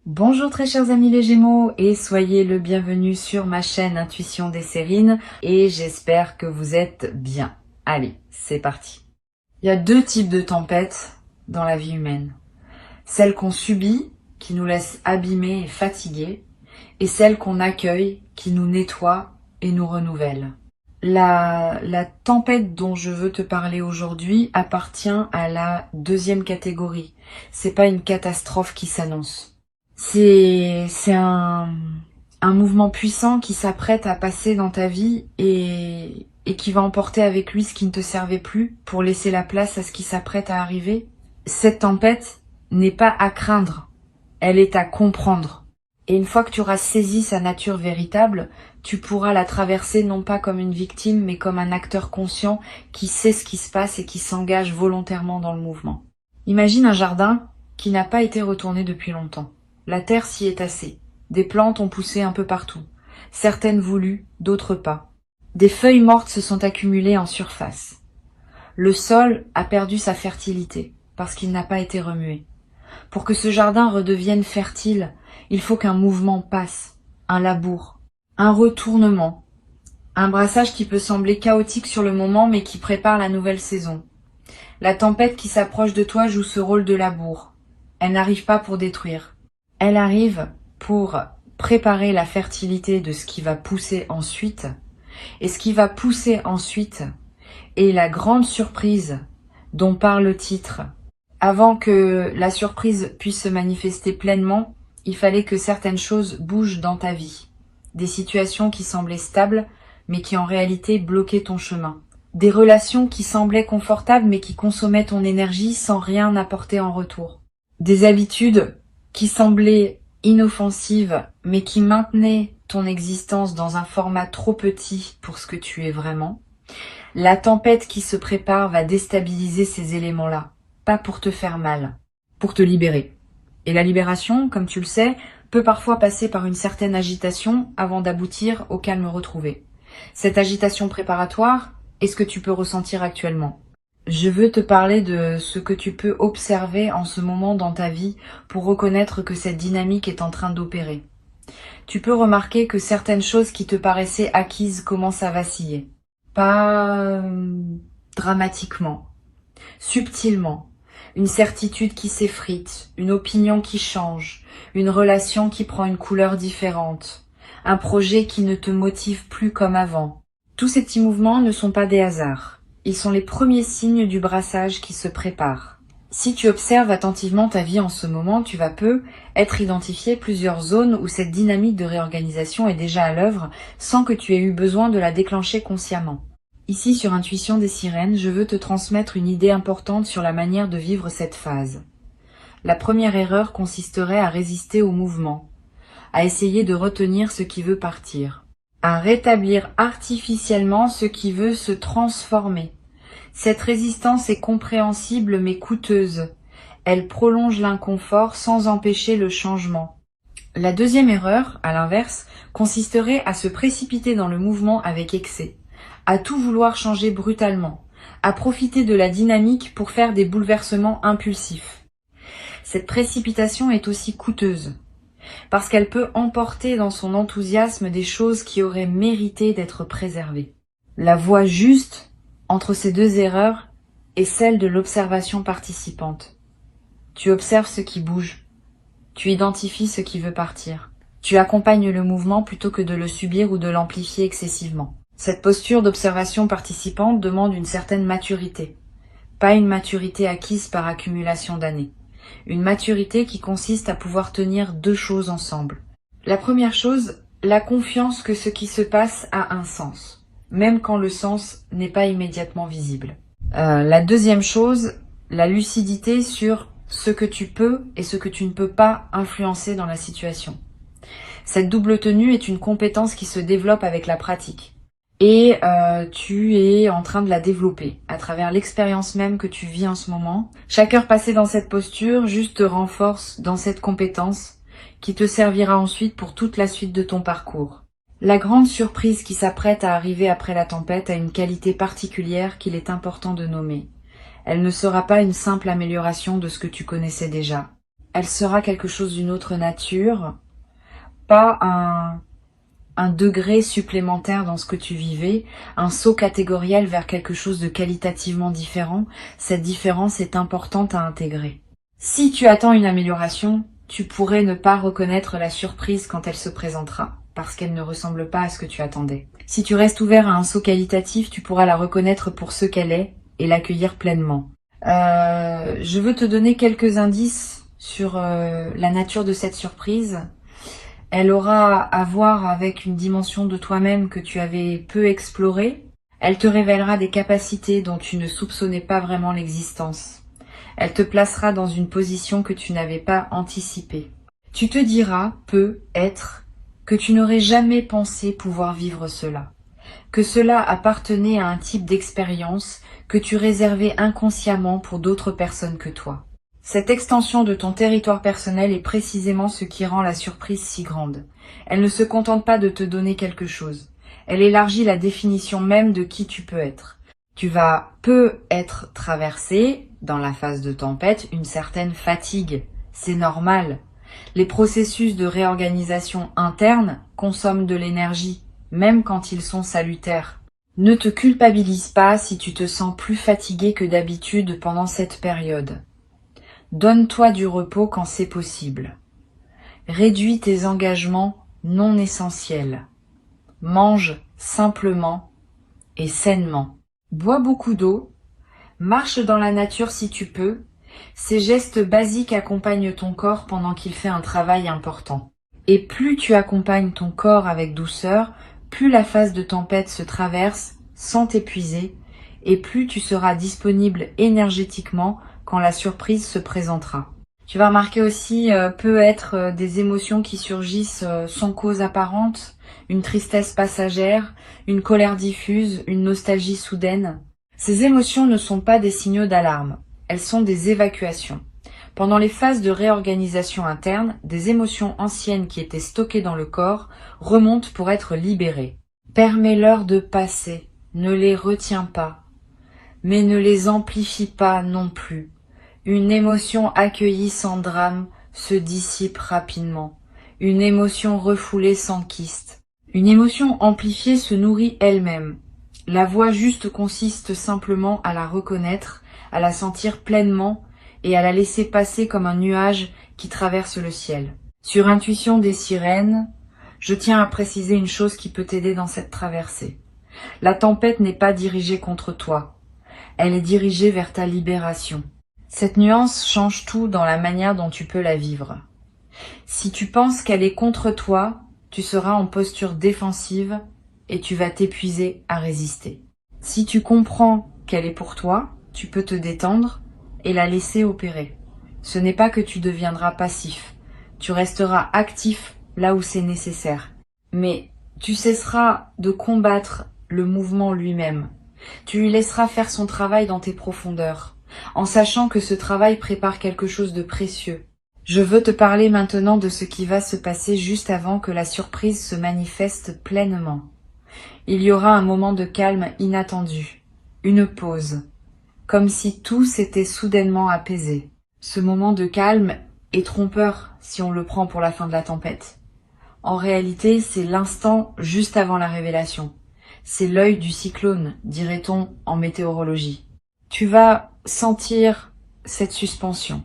Bonjour très chers amis les Gémeaux et soyez le bienvenu sur ma chaîne Intuition des Sérines et j'espère que vous êtes bien. Allez, c'est parti. Il y a deux types de tempêtes dans la vie humaine. Celles qu'on subit, qui nous laissent abîmés et fatigués, et celles qu'on accueille, qui nous nettoient et nous renouvellent. La tempête dont je veux te parler aujourd'hui appartient à la deuxième catégorie. C'est pas une catastrophe qui s'annonce. C'est un mouvement puissant qui s'apprête à passer dans ta vie et qui va emporter avec lui ce qui ne te servait plus pour laisser la place à ce qui s'apprête à arriver. Cette tempête n'est pas à craindre, elle est à comprendre. Et une fois que tu auras saisi sa nature véritable, tu pourras la traverser non pas comme une victime, mais comme un acteur conscient qui sait ce qui se passe et qui s'engage volontairement dans le mouvement. Imagine un jardin qui n'a pas été retourné depuis longtemps. La terre s'y est tassée. Des plantes ont poussé un peu partout. Certaines voulues, d'autres pas. Des feuilles mortes se sont accumulées en surface. Le sol a perdu sa fertilité parce qu'il n'a pas été remué. Pour que ce jardin redevienne fertile, il faut qu'un mouvement passe, un labour, un retournement, un brassage qui peut sembler chaotique sur le moment mais qui prépare la nouvelle saison. La tempête qui s'approche de toi joue ce rôle de labour. Elle n'arrive pas pour détruire. Elle arrive pour préparer la fertilité de ce qui va pousser ensuite. Et ce qui va pousser ensuite est la grande surprise dont parle le titre. Avant que la surprise puisse se manifester pleinement, il fallait que certaines choses bougent dans ta vie. Des situations qui semblaient stables, mais qui en réalité bloquaient ton chemin. Des relations qui semblaient confortables, mais qui consommaient ton énergie sans rien apporter en retour. Des habitudes qui semblaient inoffensives, mais qui maintenaient ton existence dans un format trop petit pour ce que tu es vraiment. La tempête qui se prépare va déstabiliser ces éléments-là, pas pour te faire mal, pour te libérer. Et la libération, comme tu le sais, peut parfois passer par une certaine agitation avant d'aboutir au calme retrouvé. Cette agitation préparatoire est ce que tu peux ressentir actuellement. Je veux te parler de ce que tu peux observer en ce moment dans ta vie pour reconnaître que cette dynamique est en train d'opérer. Tu peux remarquer que certaines choses qui te paraissaient acquises commencent à vaciller. Pas dramatiquement, subtilement. Une certitude qui s'effrite, une opinion qui change, une relation qui prend une couleur différente, un projet qui ne te motive plus comme avant. Tous ces petits mouvements ne sont pas des hasards. Ils sont les premiers signes du brassage qui se prépare. Si tu observes attentivement ta vie en ce moment, tu vas être identifié plusieurs zones où cette dynamique de réorganisation est déjà à l'œuvre sans que tu aies eu besoin de la déclencher consciemment. Ici, sur Intuition des Sirènes, je veux te transmettre une idée importante sur la manière de vivre cette phase. La première erreur consisterait à résister au mouvement, à essayer de retenir ce qui veut partir, à rétablir artificiellement ce qui veut se transformer. Cette résistance est compréhensible mais coûteuse. Elle prolonge l'inconfort sans empêcher le changement. La deuxième erreur, à l'inverse, consisterait à se précipiter dans le mouvement avec excès, à tout vouloir changer brutalement, à profiter de la dynamique pour faire des bouleversements impulsifs. Cette précipitation est aussi coûteuse, parce qu'elle peut emporter dans son enthousiasme des choses qui auraient mérité d'être préservées. La voie juste entre ces deux erreurs est celle de l'observation participante. Tu observes ce qui bouge, tu identifies ce qui veut partir. Tu accompagnes le mouvement plutôt que de le subir ou de l'amplifier excessivement. Cette posture d'observation participante demande une certaine maturité, pas une maturité acquise par accumulation d'années. Une maturité qui consiste à pouvoir tenir deux choses ensemble. La première chose, la confiance que ce qui se passe a un sens, même quand le sens n'est pas immédiatement visible. La deuxième chose, la lucidité sur ce que tu peux et ce que tu ne peux pas influencer dans la situation. Cette double tenue est une compétence qui se développe avec la pratique. Et tu es en train de la développer à travers l'expérience même que tu vis en ce moment. Chaque heure passée dans cette posture juste te renforce dans cette compétence qui te servira ensuite pour toute la suite de ton parcours. La grande surprise qui s'apprête à arriver après la tempête a une qualité particulière qu'il est important de nommer. Elle ne sera pas une simple amélioration de ce que tu connaissais déjà. elle sera quelque chose d'une autre nature, pas un degré supplémentaire dans ce que tu vivais, un saut catégoriel vers quelque chose de qualitativement différent. Cette différence est importante à intégrer. Si tu attends une amélioration, tu pourrais ne pas reconnaître la surprise quand elle se présentera, parce qu'elle ne ressemble pas à ce que tu attendais. Si tu restes ouvert à un saut qualitatif, tu pourras la reconnaître pour ce qu'elle est et l'accueillir pleinement. Je veux te donner quelques indices sur la nature de cette surprise. Elle aura à voir avec une dimension de toi-même que tu avais peu explorée. Elle te révélera des capacités dont tu ne soupçonnais pas vraiment l'existence. Elle te placera dans une position que tu n'avais pas anticipée. Tu te diras, peut-être, que tu n'aurais jamais pensé pouvoir vivre cela, que cela appartenait à un type d'expérience que tu réservais inconsciemment pour d'autres personnes que toi. Cette extension de ton territoire personnel est précisément ce qui rend la surprise si grande. Elle ne se contente pas de te donner quelque chose. Elle élargit la définition même de qui tu peux être. Tu vas peut-être traverser, dans la phase de tempête, une certaine fatigue. C'est normal. Les processus de réorganisation interne consomment de l'énergie, même quand ils sont salutaires. Ne te culpabilise pas si tu te sens plus fatigué que d'habitude pendant cette période. Donne-toi du repos quand c'est possible. Réduis tes engagements non essentiels. Mange simplement et sainement. Bois beaucoup d'eau. Marche dans la nature si tu peux. Ces gestes basiques accompagnent ton corps pendant qu'il fait un travail important. Et plus tu accompagnes ton corps avec douceur, plus la phase de tempête se traverse sans t'épuiser, et plus tu seras disponible énergétiquement quand la surprise se présentera. Tu vas remarquer aussi peut être des émotions qui surgissent sans cause apparente, une tristesse passagère, une colère diffuse, une nostalgie soudaine. Ces émotions ne sont pas des signaux d'alarme, elles sont des évacuations. Pendant les phases de réorganisation interne, des émotions anciennes qui étaient stockées dans le corps remontent pour être libérées. Permets-leur de passer, ne les retiens pas, mais ne les amplifie pas non plus. Une émotion accueillie sans drame se dissipe rapidement. Une émotion refoulée s'enquiste. Une émotion amplifiée se nourrit elle-même. La voie juste consiste simplement à la reconnaître, à la sentir pleinement et à la laisser passer comme un nuage qui traverse le ciel. Sur Intuition des sirènes, je tiens à préciser une chose qui peut t'aider dans cette traversée. La tempête n'est pas dirigée contre toi. Elle est dirigée vers ta libération. Cette nuance change tout dans la manière dont tu peux la vivre. Si tu penses qu'elle est contre toi, tu seras en posture défensive et tu vas t'épuiser à résister. Si tu comprends qu'elle est pour toi, tu peux te détendre et la laisser opérer. Ce n'est pas que tu deviendras passif, tu resteras actif là où c'est nécessaire. Mais tu cesseras de combattre le mouvement lui-même. Tu lui laisseras faire son travail dans tes profondeurs, en sachant que ce travail prépare quelque chose de précieux. Je veux te parler maintenant de ce qui va se passer juste avant que la surprise se manifeste pleinement. Il y aura un moment de calme inattendu, une pause, comme si tout s'était soudainement apaisé. Ce moment de calme est trompeur si on le prend pour la fin de la tempête. En réalité, c'est l'instant juste avant la révélation. C'est l'œil du cyclone, dirait-on en météorologie. Tu vas sentir cette suspension.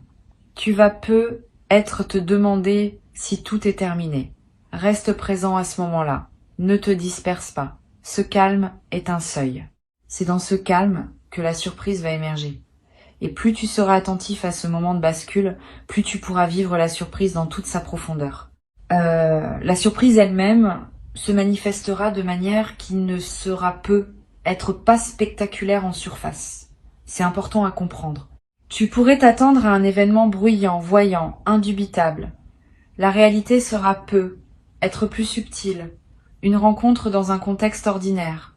Tu vas peut-être te demander si tout est terminé. Reste présent à ce moment-là. Ne te disperse pas. Ce calme est un seuil. C'est dans ce calme que la surprise va émerger. Et plus tu seras attentif à ce moment de bascule, plus tu pourras vivre la surprise dans toute sa profondeur. La surprise elle-même se manifestera de manière qui ne sera être pas spectaculaire en surface. C'est important à comprendre. Tu pourrais t'attendre à un événement bruyant, voyant, indubitable. La réalité sera être plus subtile, une rencontre dans un contexte ordinaire,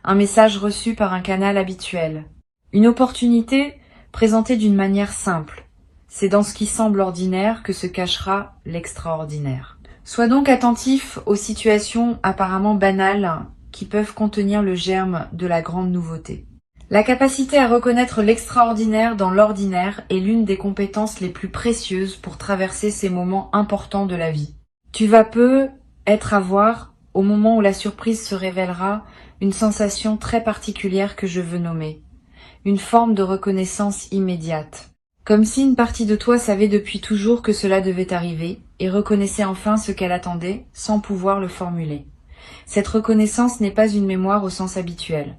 un message reçu par un canal habituel, une opportunité présentée d'une manière simple. C'est dans ce qui semble ordinaire que se cachera l'extraordinaire. Sois donc attentif aux situations apparemment banales qui peuvent contenir le germe de la grande nouveauté. La capacité à reconnaître l'extraordinaire dans l'ordinaire est l'une des compétences les plus précieuses pour traverser ces moments importants de la vie. Tu vas peu être à voir, au moment où la surprise se révélera, une sensation très particulière que je veux nommer. Une forme de reconnaissance immédiate. Comme si une partie de toi savait depuis toujours que cela devait arriver et reconnaissait enfin ce qu'elle attendait sans pouvoir le formuler. Cette reconnaissance n'est pas une mémoire au sens habituel.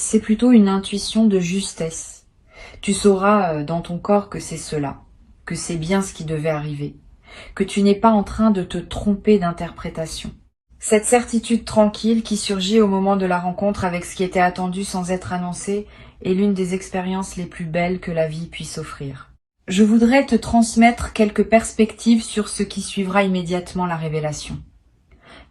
C'est plutôt une intuition de justesse. Tu sauras dans ton corps que c'est cela, que c'est bien ce qui devait arriver, que tu n'es pas en train de te tromper d'interprétation. Cette certitude tranquille qui surgit au moment de la rencontre avec ce qui était attendu sans être annoncé est l'une des expériences les plus belles que la vie puisse offrir. Je voudrais te transmettre quelques perspectives sur ce qui suivra immédiatement la révélation.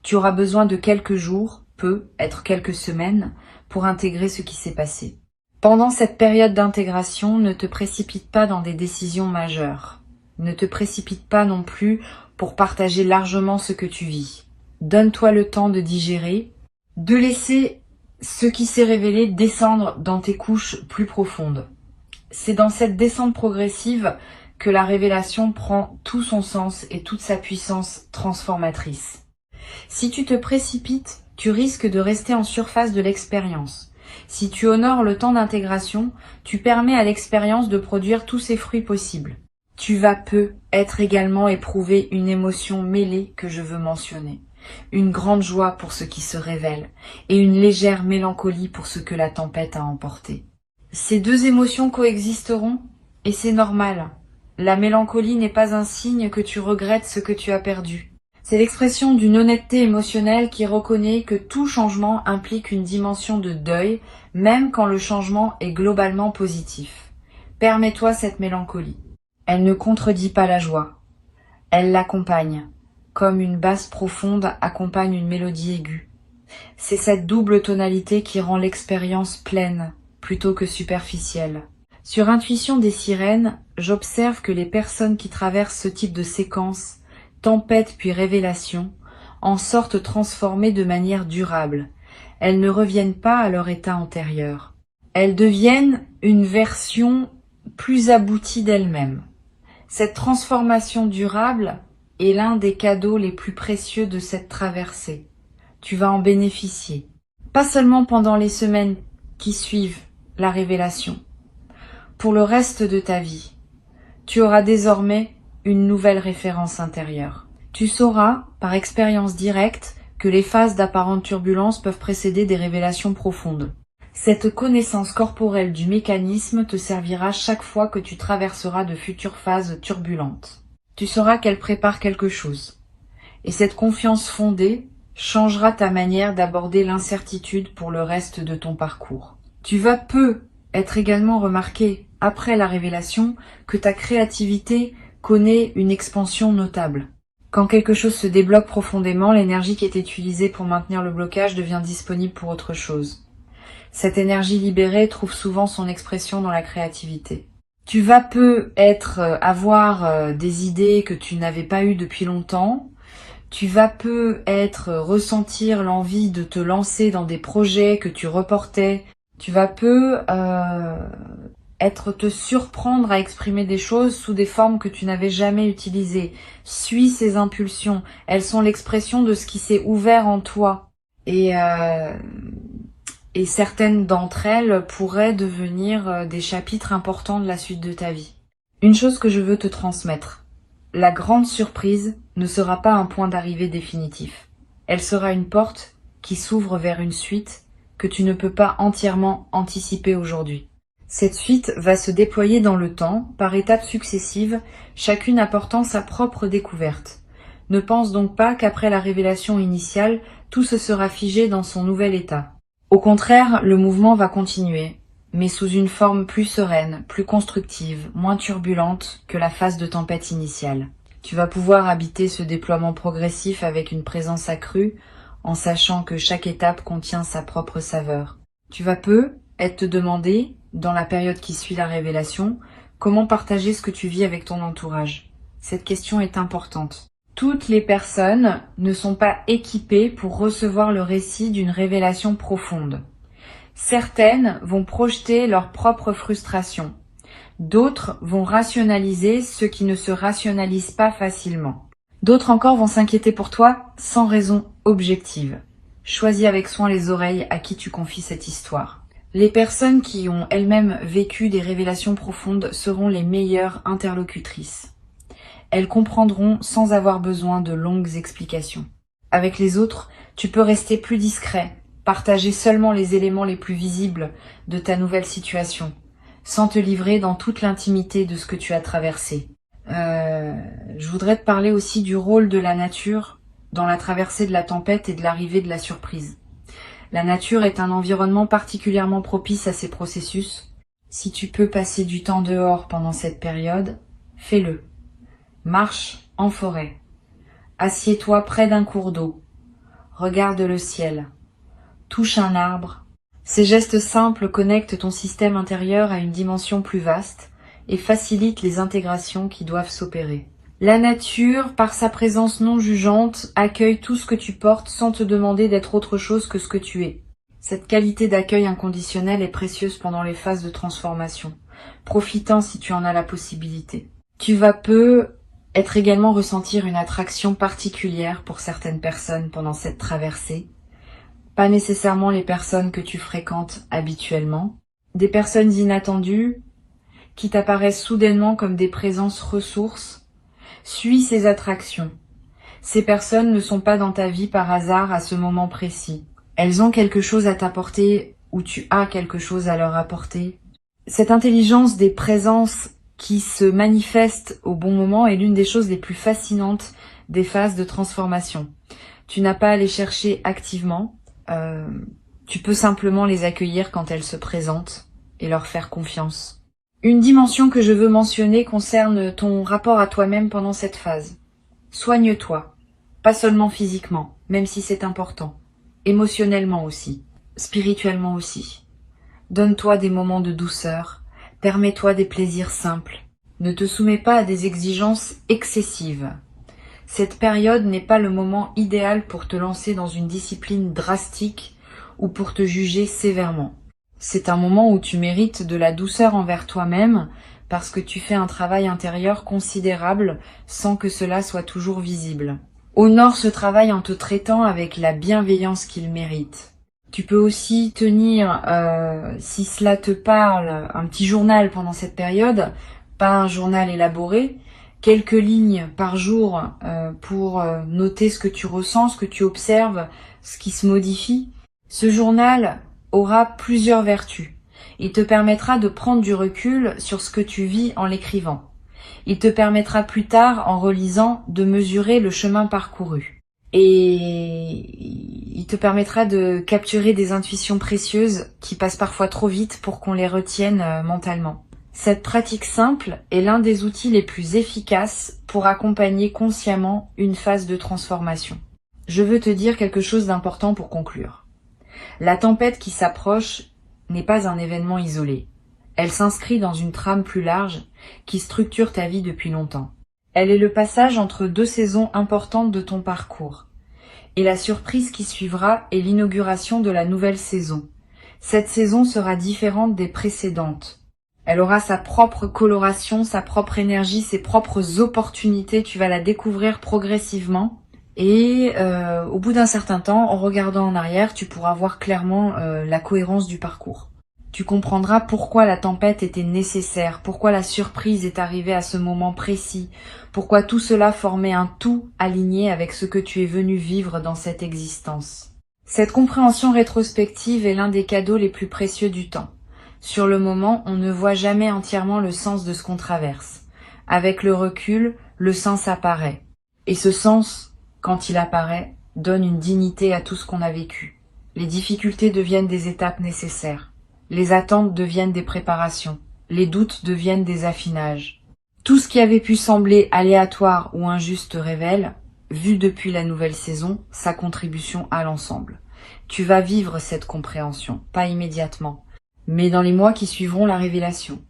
Tu auras besoin de quelques jours, peut être quelques semaines, pour intégrer ce qui s'est passé. Pendant cette période d'intégration, ne te précipite pas dans des décisions majeures. Ne te précipite pas non plus pour partager largement ce que tu vis. Donne-toi le temps de digérer, de laisser ce qui s'est révélé descendre dans tes couches plus profondes. C'est dans cette descente progressive que la révélation prend tout son sens et toute sa puissance transformatrice. Si tu te précipites, tu risques de rester en surface de l'expérience. Si tu honores le temps d'intégration, tu permets à l'expérience de produire tous ses fruits possibles. Tu vas peu être également éprouver une émotion mêlée que je veux mentionner. Une grande joie pour ce qui se révèle et une légère mélancolie pour ce que la tempête a emporté. Ces deux émotions coexisteront et c'est normal. La mélancolie n'est pas un signe que tu regrettes ce que tu as perdu. C'est l'expression d'une honnêteté émotionnelle qui reconnaît que tout changement implique une dimension de deuil, même quand le changement est globalement positif. Permets-toi cette mélancolie. Elle ne contredit pas la joie. Elle l'accompagne, comme une basse profonde accompagne une mélodie aiguë. C'est cette double tonalité qui rend l'expérience pleine, plutôt que superficielle. Sur Intuition des sirènes, j'observe que les personnes qui traversent ce type de séquence, tempête puis révélation, en sortent transformées de manière durable. Elles ne reviennent pas à leur état antérieur. Elles deviennent une version plus aboutie d'elles-mêmes. Cette transformation durable est l'un des cadeaux les plus précieux de cette traversée. Tu vas en bénéficier. Pas seulement pendant les semaines qui suivent la révélation. Pour le reste de ta vie, tu auras désormais une nouvelle référence intérieure. Tu sauras, par expérience directe, que les phases d'apparente turbulence peuvent précéder des révélations profondes. Cette connaissance corporelle du mécanisme te servira chaque fois que tu traverseras de futures phases turbulentes. Tu sauras qu'elle prépare quelque chose. Et cette confiance fondée changera ta manière d'aborder l'incertitude pour le reste de ton parcours. Tu vas peu être également remarqué, après la révélation, que ta créativité connaît une expansion notable. Quand quelque chose se débloque profondément, l'énergie qui est utilisée pour maintenir le blocage devient disponible pour autre chose. Cette énergie libérée trouve souvent son expression dans la créativité. Tu vas peu avoir des idées que tu n'avais pas eues depuis longtemps. Tu vas peu ressentir l'envie de te lancer dans des projets que tu reportais. Tu vas peu te surprendre à exprimer des choses sous des formes que tu n'avais jamais utilisées. Suis ces impulsions. Elles sont l'expression de ce qui s'est ouvert en toi. Et certaines d'entre elles pourraient devenir des chapitres importants de la suite de ta vie. Une chose que je veux te transmettre. La grande surprise ne sera pas un point d'arrivée définitif. Elle sera une porte qui s'ouvre vers une suite que tu ne peux pas entièrement anticiper aujourd'hui. Cette suite va se déployer dans le temps, par étapes successives, chacune apportant sa propre découverte. Ne pense donc pas qu'après la révélation initiale, tout se sera figé dans son nouvel état. Au contraire, le mouvement va continuer, mais sous une forme plus sereine, plus constructive, moins turbulente que la phase de tempête initiale. Tu vas pouvoir habiter ce déploiement progressif avec une présence accrue, en sachant que chaque étape contient sa propre saveur. Tu vas peu te demander, dans la période qui suit la révélation, comment partager ce que tu vis avec ton entourage. Cette question est importante. Toutes les personnes ne sont pas équipées pour recevoir le récit d'une révélation profonde. Certaines vont projeter leur propre frustration. D'autres vont rationaliser ce qui ne se rationalise pas facilement. D'autres encore vont s'inquiéter pour toi sans raison objective. Choisis avec soin les oreilles à qui tu confies cette histoire. Les personnes qui ont elles-mêmes vécu des révélations profondes seront les meilleures interlocutrices. Elles comprendront sans avoir besoin de longues explications. Avec les autres, tu peux rester plus discret, partager seulement les éléments les plus visibles de ta nouvelle situation, sans te livrer dans toute l'intimité de ce que tu as traversé. Je voudrais te parler aussi du rôle de la nature dans la traversée de la tempête et de l'arrivée de la surprise. La nature est un environnement particulièrement propice à ces processus. Si tu peux passer du temps dehors pendant cette période, fais-le. Marche en forêt. Assieds-toi près d'un cours d'eau. Regarde le ciel. Touche un arbre. Ces gestes simples connectent ton système intérieur à une dimension plus vaste et facilitent les intégrations qui doivent s'opérer. La nature, par sa présence non jugeante, accueille tout ce que tu portes sans te demander d'être autre chose que ce que tu es. Cette qualité d'accueil inconditionnel est précieuse pendant les phases de transformation, profitant si tu en as la possibilité. Tu vas être également ressentir une attraction particulière pour certaines personnes pendant cette traversée. Pas nécessairement les personnes que tu fréquentes habituellement. Des personnes inattendues qui t'apparaissent soudainement comme des présences ressources. Suis ces attractions. Ces personnes ne sont pas dans ta vie par hasard à ce moment précis. Elles ont quelque chose à t'apporter ou tu as quelque chose à leur apporter. Cette intelligence des présences qui se manifestent au bon moment est l'une des choses les plus fascinantes des phases de transformation. Tu n'as pas à les chercher activement. Tu peux simplement les accueillir quand elles se présentent et leur faire confiance. Une dimension que je veux mentionner concerne ton rapport à toi-même pendant cette phase. Soigne-toi, pas seulement physiquement, même si c'est important, émotionnellement aussi, spirituellement aussi. Donne-toi des moments de douceur, permets-toi des plaisirs simples. Ne te soumets pas à des exigences excessives. Cette période n'est pas le moment idéal pour te lancer dans une discipline drastique ou pour te juger sévèrement. C'est un moment où tu mérites de la douceur envers toi-même parce que tu fais un travail intérieur considérable sans que cela soit toujours visible. Honore ce travail en te traitant avec la bienveillance qu'il mérite. Tu peux aussi tenir, si cela te parle, un petit journal pendant cette période, pas un journal élaboré, quelques lignes par jour pour noter ce que tu ressens, ce que tu observes, ce qui se modifie. Ce journal aura plusieurs vertus. Il te permettra de prendre du recul sur ce que tu vis en l'écrivant. Il te permettra plus tard, en relisant, de mesurer le chemin parcouru. Et il te permettra de capturer des intuitions précieuses qui passent parfois trop vite pour qu'on les retienne mentalement. Cette pratique simple est l'un des outils les plus efficaces pour accompagner consciemment une phase de transformation. Je veux te dire quelque chose d'important pour conclure. La tempête qui s'approche n'est pas un événement isolé. Elle s'inscrit dans une trame plus large qui structure ta vie depuis longtemps. Elle est le passage entre deux saisons importantes de ton parcours. Et la surprise qui suivra est l'inauguration de la nouvelle saison. Cette saison sera différente des précédentes. Elle aura sa propre coloration, sa propre énergie, ses propres opportunités. Tu vas la découvrir progressivement. Et au bout d'un certain temps, en regardant en arrière, tu pourras voir clairement la cohérence du parcours. Tu comprendras pourquoi la tempête était nécessaire, pourquoi la surprise est arrivée à ce moment précis, pourquoi tout cela formait un tout aligné avec ce que tu es venu vivre dans cette existence. Cette compréhension rétrospective est l'un des cadeaux les plus précieux du temps. Sur le moment, on ne voit jamais entièrement le sens de ce qu'on traverse. Avec le recul, le sens apparaît. Et ce sens, quand il apparaît, donne une dignité à tout ce qu'on a vécu. Les difficultés deviennent des étapes nécessaires. Les attentes deviennent des préparations. Les doutes deviennent des affinages. Tout ce qui avait pu sembler aléatoire ou injuste révèle, vu depuis la nouvelle saison, sa contribution à l'ensemble. Tu vas vivre cette compréhension, pas immédiatement, mais dans les mois qui suivront la révélation.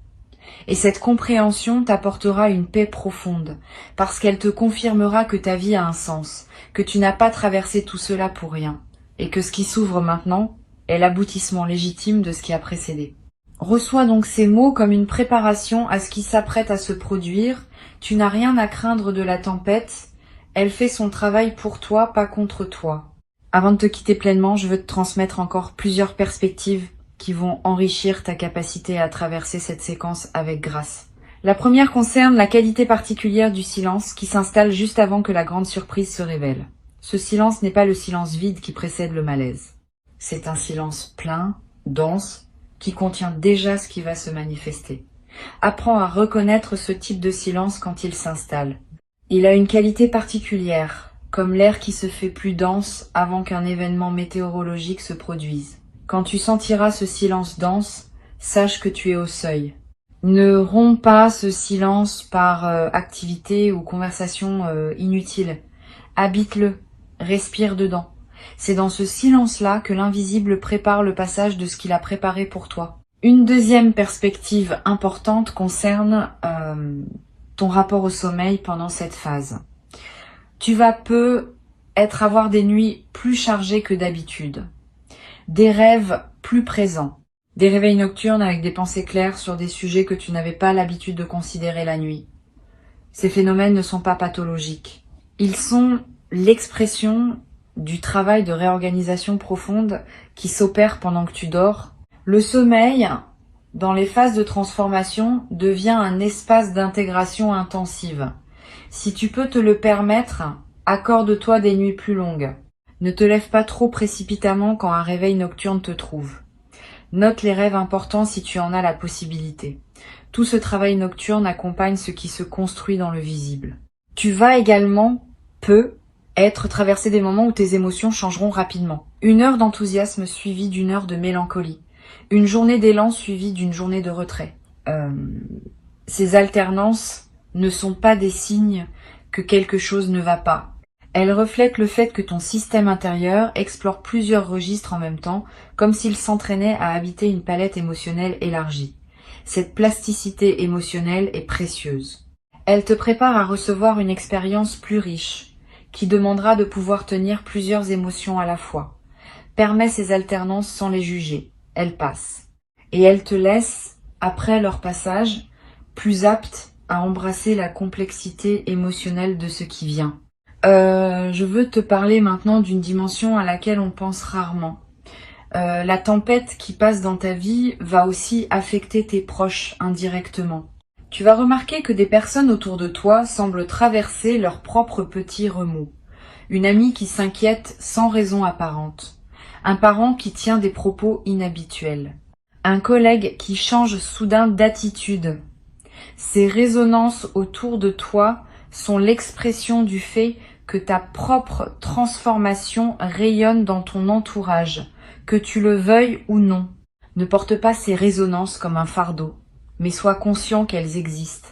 Et cette compréhension t'apportera une paix profonde, parce qu'elle te confirmera que ta vie a un sens, que tu n'as pas traversé tout cela pour rien, et que ce qui s'ouvre maintenant est l'aboutissement légitime de ce qui a précédé. Reçois donc ces mots comme une préparation à ce qui s'apprête à se produire. Tu n'as rien à craindre de la tempête. Elle fait son travail pour toi, pas contre toi. Avant de te quitter pleinement, je veux te transmettre encore plusieurs perspectives qui vont enrichir ta capacité à traverser cette séquence avec grâce. La première concerne la qualité particulière du silence qui s'installe juste avant que la grande surprise se révèle. Ce silence n'est pas le silence vide qui précède le malaise. C'est un silence plein, dense, qui contient déjà ce qui va se manifester. Apprends à reconnaître ce type de silence quand il s'installe. Il a une qualité particulière, comme l'air qui se fait plus dense avant qu'un événement météorologique se produise. Quand tu sentiras ce silence dense, sache que tu es au seuil. Ne romps pas ce silence par activité ou conversation inutile. Habite-le, respire dedans. C'est dans ce silence-là que l'invisible prépare le passage de ce qu'il a préparé pour toi. Une deuxième perspective importante concerne ton rapport au sommeil pendant cette phase. Tu vas avoir des nuits plus chargées que d'habitude, des rêves plus présents, des réveils nocturnes avec des pensées claires sur des sujets que tu n'avais pas l'habitude de considérer la nuit. Ces phénomènes ne sont pas pathologiques. Ils sont l'expression du travail de réorganisation profonde qui s'opère pendant que tu dors. Le sommeil, dans les phases de transformation, devient un espace d'intégration intensive. Si tu peux te le permettre, accorde-toi des nuits plus longues. Ne te lève pas trop précipitamment quand un réveil nocturne te trouve. Note les rêves importants si tu en as la possibilité. Tout ce travail nocturne accompagne ce qui se construit dans le visible. Tu vas également être traversé des moments où tes émotions changeront rapidement. Une heure d'enthousiasme suivie d'une heure de mélancolie. Une journée d'élan suivie d'une journée de retrait. Ces alternances ne sont pas des signes que quelque chose ne va pas. Elles reflètent le fait que ton système intérieur explore plusieurs registres en même temps, comme s'il s'entraînait à habiter une palette émotionnelle élargie. Cette plasticité émotionnelle est précieuse. Elle te prépare à recevoir une expérience plus riche, qui demandera de pouvoir tenir plusieurs émotions à la fois. Permets ces alternances sans les juger. Elles passent. Et elles te laissent, après leur passage, plus apte à embrasser la complexité émotionnelle de ce qui vient. Je veux te parler maintenant d'une dimension à laquelle on pense rarement. La tempête qui passe dans ta vie va aussi affecter tes proches indirectement. Tu vas remarquer que des personnes autour de toi semblent traverser leurs propres petits remous. Une amie qui s'inquiète sans raison apparente. Un parent qui tient des propos inhabituels. Un collègue qui change soudain d'attitude. Ces résonances autour de toi sont l'expression du fait que ta propre transformation rayonne dans ton entourage, que tu le veuilles ou non. Ne porte pas ces résonances comme un fardeau, mais sois conscient qu'elles existent.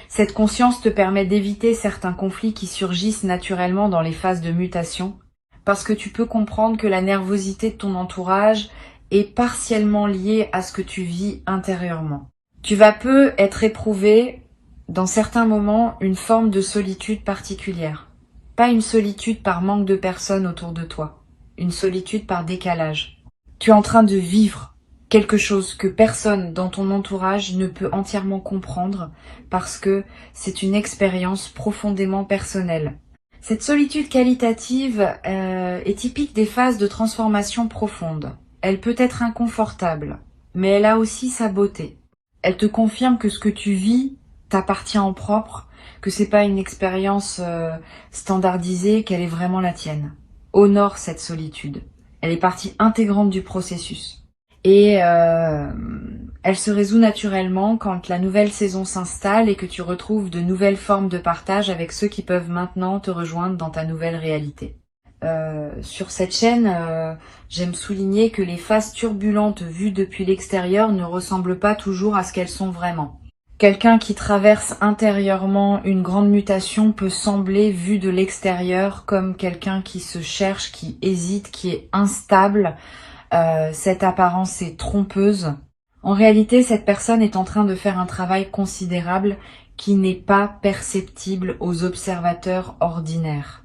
Cette conscience te permet d'éviter certains conflits qui surgissent naturellement dans les phases de mutation, parce que tu peux comprendre que la nervosité de ton entourage est partiellement liée à ce que tu vis intérieurement. Tu vas être éprouvé, dans certains moments, une forme de solitude particulière. Pas une solitude par manque de personnes autour de toi, une solitude par décalage. Tu es en train de vivre quelque chose que personne dans ton entourage ne peut entièrement comprendre parce que c'est une expérience profondément personnelle. Cette solitude qualitative est typique des phases de transformation profonde. Elle peut être inconfortable, mais elle a aussi sa beauté. Elle te confirme que ce que tu vis t'appartient en propre, que c'est pas une expérience standardisée, qu'elle est vraiment la tienne. Honore cette solitude. Elle est partie intégrante du processus. Et elle se résout naturellement quand la nouvelle saison s'installe et que tu retrouves de nouvelles formes de partage avec ceux qui peuvent maintenant te rejoindre dans ta nouvelle réalité. Sur cette chaîne, j'aime souligner que les phases turbulentes vues depuis l'extérieur ne ressemblent pas toujours à ce qu'elles sont vraiment. Quelqu'un qui traverse intérieurement une grande mutation peut sembler, vu de l'extérieur, comme quelqu'un qui se cherche, qui hésite, qui est instable. Cette apparence est trompeuse. En réalité, cette personne est en train de faire un travail considérable qui n'est pas perceptible aux observateurs ordinaires.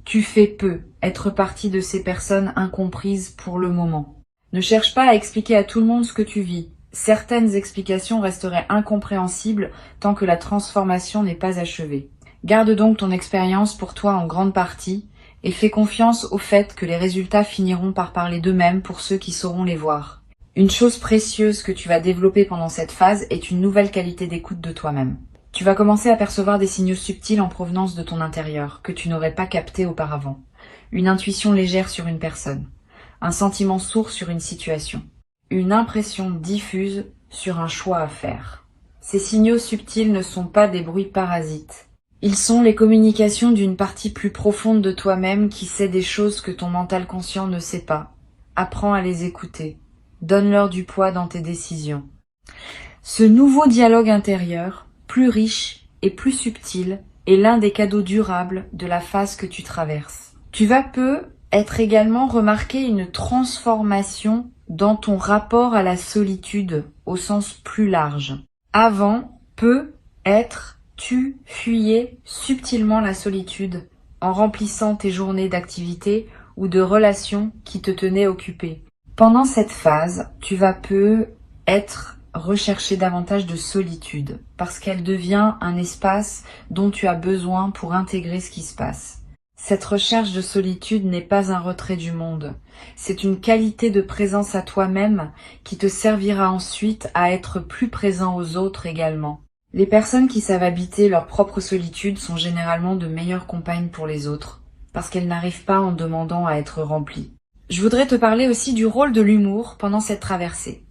Tu fais peu être partie de ces personnes incomprises pour le moment. Ne cherche pas à expliquer à tout le monde ce que tu vis. Certaines explications resteraient incompréhensibles tant que la transformation n'est pas achevée. Garde donc ton expérience pour toi en grande partie et fais confiance au fait que les résultats finiront par parler d'eux-mêmes pour ceux qui sauront les voir. Une chose précieuse que tu vas développer pendant cette phase est une nouvelle qualité d'écoute de toi-même. Tu vas commencer à percevoir des signaux subtils en provenance de ton intérieur que tu n'aurais pas captés auparavant. Une intuition légère sur une personne, un sentiment sourd sur une situation, une impression diffuse sur un choix à faire. Ces signaux subtils ne sont pas des bruits parasites. Ils sont les communications d'une partie plus profonde de toi-même qui sait des choses que ton mental conscient ne sait pas. Apprends à les écouter. Donne-leur du poids dans tes décisions. Ce nouveau dialogue intérieur, plus riche et plus subtil, est l'un des cadeaux durables de la phase que tu traverses. Tu vas être également remarquer une transformation dans ton rapport à la solitude au sens plus large. Avant, tu fuyais subtilement la solitude en remplissant tes journées d'activités ou de relations qui te tenaient occupé. Pendant cette phase, tu vas rechercher davantage de solitude parce qu'elle devient un espace dont tu as besoin pour intégrer ce qui se passe. Cette recherche de solitude n'est pas un retrait du monde. C'est une qualité de présence à toi-même qui te servira ensuite à être plus présent aux autres également. Les personnes qui savent habiter leur propre solitude sont généralement de meilleures compagnes pour les autres, parce qu'elles n'arrivent pas en demandant à être remplies. Je voudrais te parler aussi du rôle de l'humour pendant cette traversée.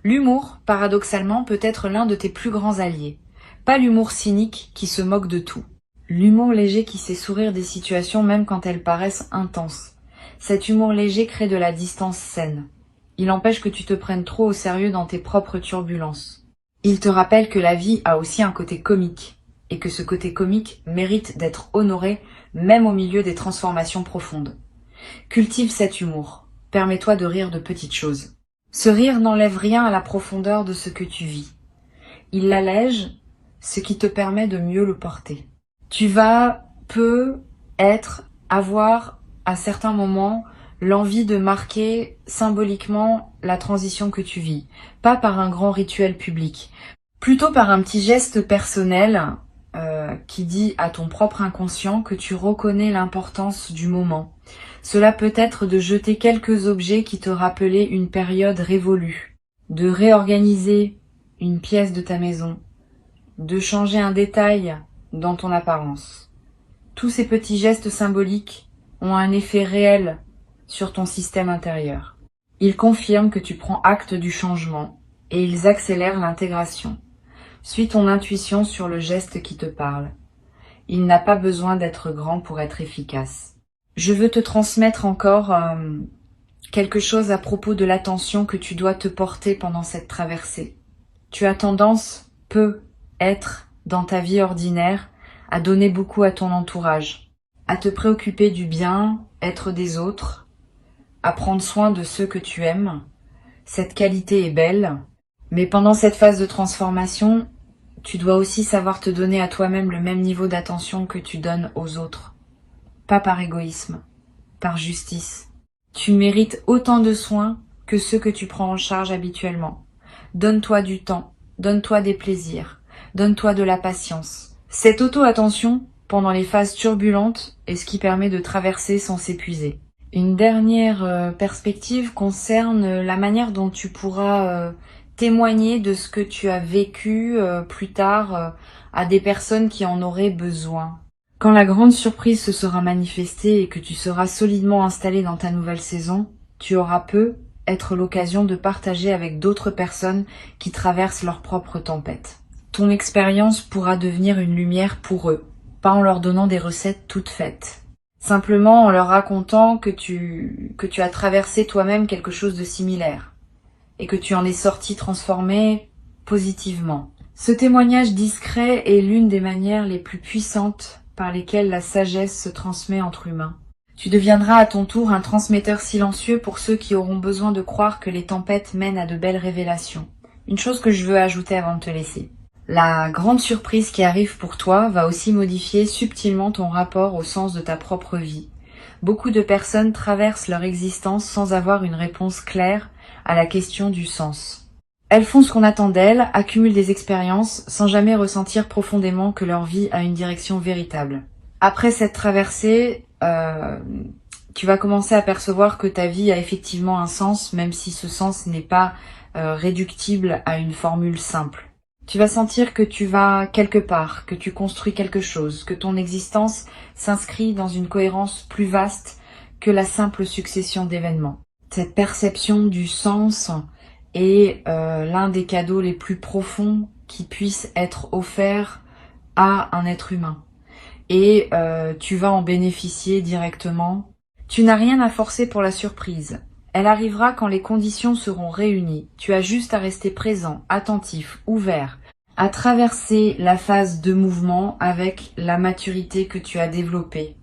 L'humour, paradoxalement, peut être l'un de tes plus grands alliés. Pas l'humour cynique qui se moque de tout. L'humour léger qui sait sourire des situations même quand elles paraissent intenses. Cet humour léger crée de la distance saine. Il empêche que tu te prennes trop au sérieux dans tes propres turbulences. Il te rappelle que la vie a aussi un côté comique, et que ce côté comique mérite d'être honoré même au milieu des transformations profondes. Cultive cet humour. Permets-toi de rire de petites choses. Ce rire n'enlève rien à la profondeur de ce que tu vis. Il l'allège, ce qui te permet de mieux le porter. Tu vas avoir à certains moments l'envie de marquer symboliquement la transition que tu vis, pas par un grand rituel public, plutôt par un petit geste personnel qui dit à ton propre inconscient que tu reconnais l'importance du moment. Cela peut être de jeter quelques objets qui te rappelaient une période révolue, de réorganiser une pièce de ta maison, de changer un détail dans ton apparence. Tous ces petits gestes symboliques ont un effet réel sur ton système intérieur. Ils confirment que tu prends acte du changement et ils accélèrent l'intégration. Suis ton intuition sur le geste qui te parle. Il n'a pas besoin d'être grand pour être efficace. Je veux te transmettre encore quelque chose à propos de l'attention que tu dois te porter pendant cette traversée. Tu as tendance, dans ta vie ordinaire, à donner beaucoup à ton entourage, à te préoccuper du bien-être des autres, à prendre soin de ceux que tu aimes. Cette qualité est belle, mais pendant cette phase de transformation, tu dois aussi savoir te donner à toi-même le même niveau d'attention que tu donnes aux autres. Pas par égoïsme, par justice. Tu mérites autant de soins que ceux que tu prends en charge habituellement. Donne-toi du temps, donne-toi des plaisirs, donne-toi de la patience. Cette auto-attention, pendant les phases turbulentes, est ce qui permet de traverser sans s'épuiser. Une dernière perspective concerne la manière dont tu pourras témoigner de ce que tu as vécu plus tard à des personnes qui en auraient besoin. Quand la grande surprise se sera manifestée et que tu seras solidement installé dans ta nouvelle saison, tu auras être l'occasion de partager avec d'autres personnes qui traversent leur propre tempête. Ton expérience pourra devenir une lumière pour eux, pas en leur donnant des recettes toutes faites. Simplement en leur racontant que tu as traversé toi-même quelque chose de similaire et que tu en es sorti transformé positivement. Ce témoignage discret est l'une des manières les plus puissantes par lesquelles la sagesse se transmet entre humains. Tu deviendras à ton tour un transmetteur silencieux pour ceux qui auront besoin de croire que les tempêtes mènent à de belles révélations. Une chose que je veux ajouter avant de te laisser. La grande surprise qui arrive pour toi va aussi modifier subtilement ton rapport au sens de ta propre vie. Beaucoup de personnes traversent leur existence sans avoir une réponse claire à la question du sens. Elles font ce qu'on attend d'elles, accumulent des expériences sans jamais ressentir profondément que leur vie a une direction véritable. Après cette traversée, tu vas commencer à percevoir que ta vie a effectivement un sens, même si ce sens n'est pas réductible à une formule simple. Tu vas sentir que tu vas quelque part, que tu construis quelque chose, que ton existence s'inscrit dans une cohérence plus vaste que la simple succession d'événements. Cette perception du sens est l'un des cadeaux les plus profonds qui puissent être offerts à un être humain. Et tu vas en bénéficier directement. Tu n'as rien à forcer pour la surprise. Elle arrivera quand les conditions seront réunies. Tu as juste à rester présent, attentif, ouvert, à traverser la phase de mouvement avec la maturité que tu as développée,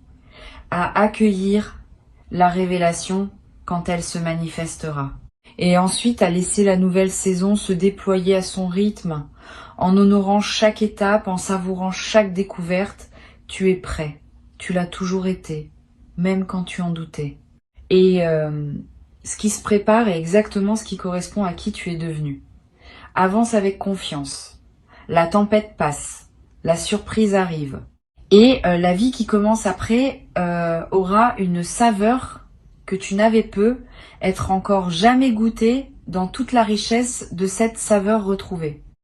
à accueillir la révélation quand elle se manifestera. Et ensuite à laisser la nouvelle saison se déployer à son rythme, en honorant chaque étape, en savourant chaque découverte. Tu es prêt, tu l'as toujours été, même quand tu en doutais. Et ce qui se prépare est exactement ce qui correspond à qui tu es devenu. Avance avec confiance. La tempête passe, la surprise arrive. Et la vie qui commence après aura une saveur que tu n'avais pu être encore jamais goûtée dans toute la richesse de cette saveur retrouvée.